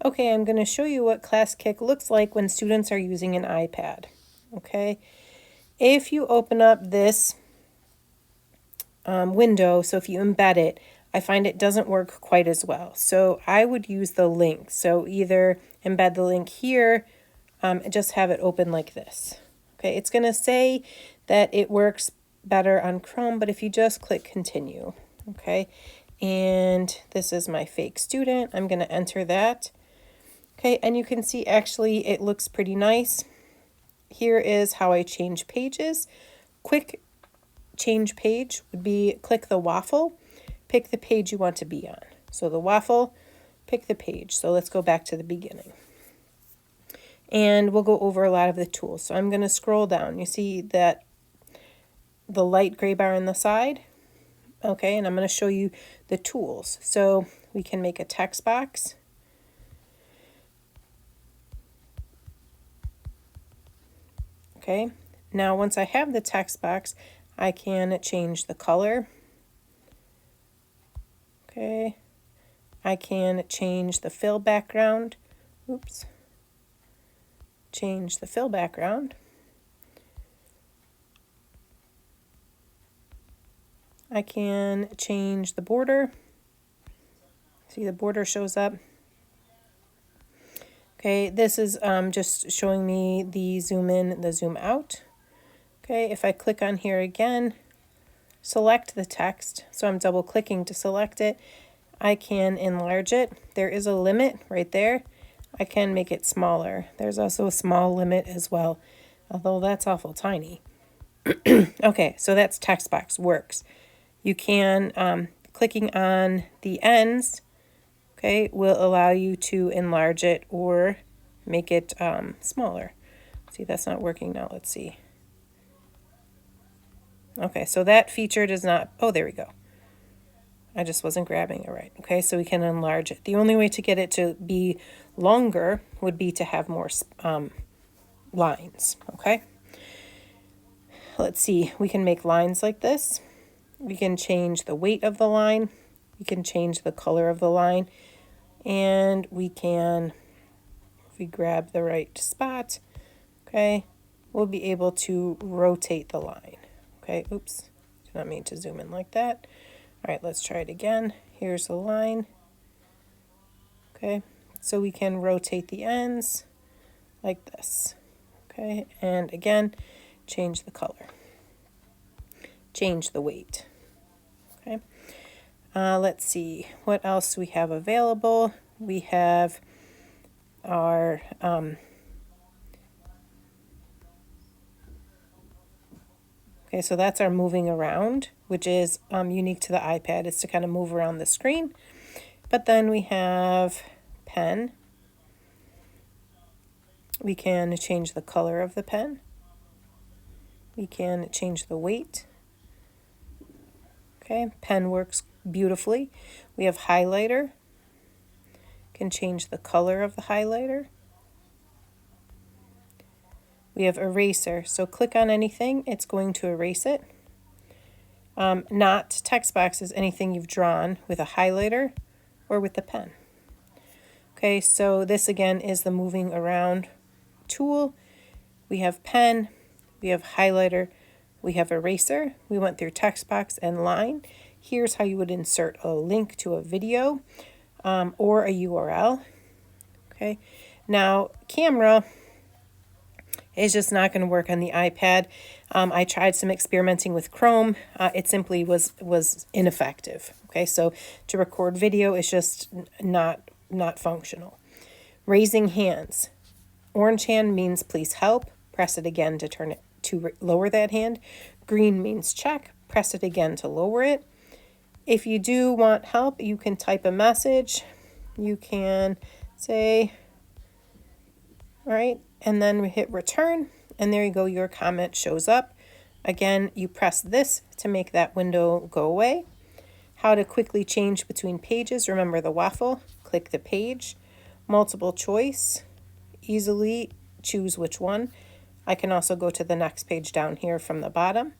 Okay, I'm going to show you what ClassKick looks like when students are using an iPad. Okay, if you open up this window, so if you embed it, I find it doesn't work quite as well. So I would use the link. So either embed the link here, and just have it open like this. Okay, it's going to say that it works better on Chrome, but if you just click continue, okay, and this is my fake student, I'm going to enter that. Okay, and you can see actually it looks pretty nice. Here is how I change pages. Quick change page would be click the waffle, pick the page you want to be on. So the waffle, pick the page. So let's go back to the beginning. And we'll go over a lot of the tools. So I'm going to scroll down. You see that the light gray bar on the side? Okay, and I'm going to show you the tools. So we can make a text box. Okay, now once I have the text box, I can change the color. Okay, I can change the fill background. Oops. Change the fill background. I can change the border. See, the border shows up. Okay, this is just showing me the zoom in and the zoom out. Okay, if I click on here again, select the text, so I'm double clicking to select it, I can enlarge it. There is a limit right there. I can make it smaller. There's also a small limit as well, although that's awful tiny. Okay, so that's text box works. You can, clicking on the ends, okay, will allow you to enlarge it or make it smaller. See, that's not working now. Let's see. Okay, so that feature does not, oh, there we go. I just wasn't grabbing it right. Okay, so we can enlarge it. The only way to get it to be longer would be to have more lines, okay? Let's see, we can make lines like this. We can change the weight of the line. We can change the color of the line. And we can, if we grab the right spot, okay, we'll be able to rotate the line. Okay, oops, did not mean to zoom in like that. All right, let's try it again. Here's the line. Okay, so we can rotate the ends like this. Okay, and again, change the color. Change the weight. Okay, let's see, what else do we have available? We have our okay, so that's our moving around, which is unique to the iPad. It's to kind of move around the screen. But then we have pen. We can change the color of the pen. We can change the weight. Okay, pen works beautifully. We have highlighter. Can change the color of the highlighter. We have eraser, so click on anything, it's going to erase it. Not text boxes, anything you've drawn with a highlighter or with the pen. Okay, so this again is the moving around tool. We have pen, we have highlighter, we have eraser. We went through text box and line. Here's how you would insert a link to a video or a URL. Okay, now camera is just not going to work on the iPad. I tried some experimenting with Chrome. It simply was ineffective. Okay, so to record video is just not functional. Raising hands. Orange hand means please help. Press it again to turn it to lower that hand. Green means check. Press it again to lower it. If you do want help, you can type a message. You can say, all right, and then we hit return, and there you go, your comment shows up. Again, you press this to make that window go away. How to quickly change between pages, remember the waffle, click the page. Multiple choice, easily choose which one. I can also go to the next page down here from the bottom.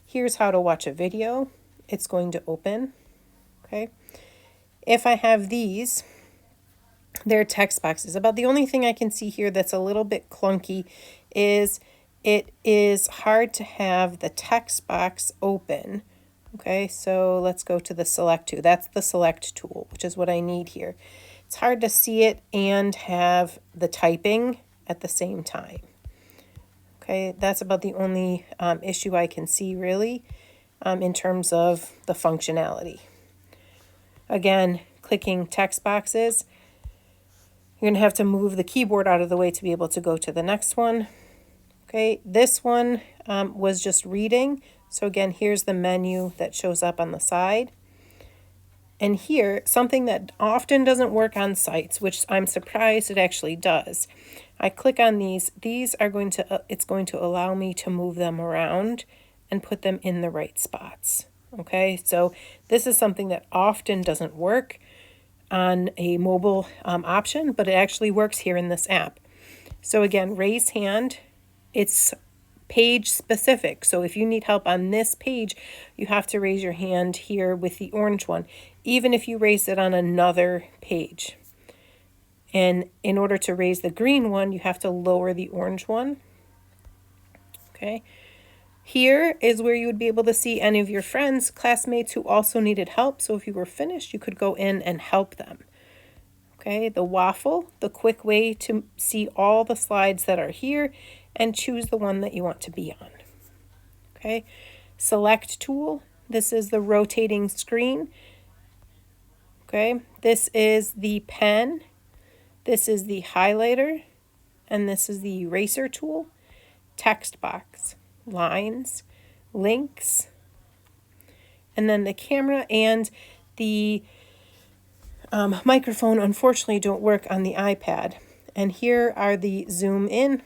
Here's how to watch a video. It's going to open, okay? If I have these, they're text boxes. About the only thing I can see here that's a little bit clunky is it is hard to have the text box open. Okay, so let's go to the select tool. That's the select tool, which is what I need here. It's hard to see it and have the typing at the same time. Okay, that's about the only issue I can see really in terms of the functionality. Again, clicking text boxes, you're going to have to move the keyboard out of the way to be able to go to the next one. Okay, this one was just reading. So again, here's the menu that shows up on the side. And here, something that often doesn't work on sites, which I'm surprised it actually does. I click on these are going to, it's going to allow me to move them around and put them in the right spots. Okay, so this is something that often doesn't work on a mobile option, but it actually works here in this app. So again, raise hand, it's page specific. So if you need help on this page, you have to raise your hand here with the orange one, even if you raise it on another page. And in order to raise the green one, you have to lower the orange one. Okay. Here is where you would be able to see any of your friends, classmates who also needed help. So if you were finished, you could go in and help them. Okay, the waffle, the quick way to see all the slides that are here and choose the one that you want to be on. Okay, select tool, this is the rotating screen. Okay, this is the pen, this is the highlighter, and this is the eraser tool, text box, lines, links, and then the camera and the microphone unfortunately don't work on the iPad. And here are the zoom in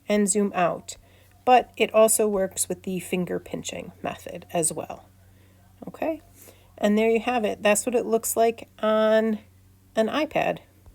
and zoom out, but it also works with the finger pinching method as well. Okay, and there you have it. That's what it looks like on an iPad.